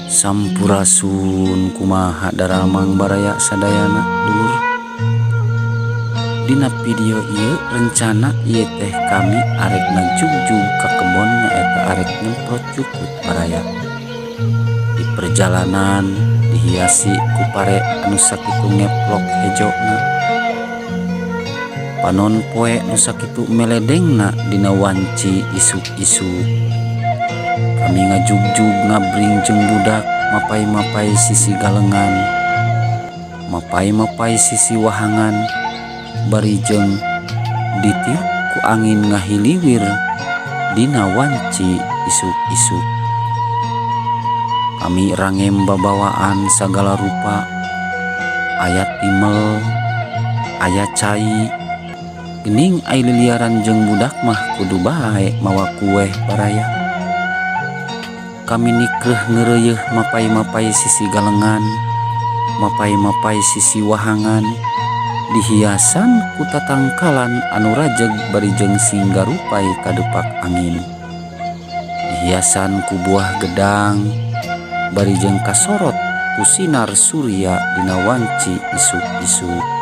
Sampurasun kumaha daramang baraya sadayana dulur. Dina video ieu rencana ieu teh kami arek ngajugjug ka kebon nyaeta arek nyemprot jukut baraya. Di perjalanan dihiasi ku pare anu sakitu ngeplok hejona. Panon poe nu sakitu meledengna dina wanci isuk-isuk. Kami ngajugjug ngabring jeung budak mapai-mapai sisi galengan, mapai-mapai sisi wahangan, bari jeung ditiup ku angin ngahiliwir dina wanci isuk-isuk. Kami rangem babawaan sagala rupa, aya timel, aya cai, geuning ai liliaran jeung budak mah kudu bae mawa kueh baraya. Kami nikreuh ngeureuyeuh mapai-mapai sisi galengan, mapai-mapai sisi wahangan, dihiasan ku tatangkalan anu rajeg bari jeung singgarupai kadepak angin. Dihiasan ku buah gedang bari jeung kasorot ku sinar surya dina wanci isuk-isuk.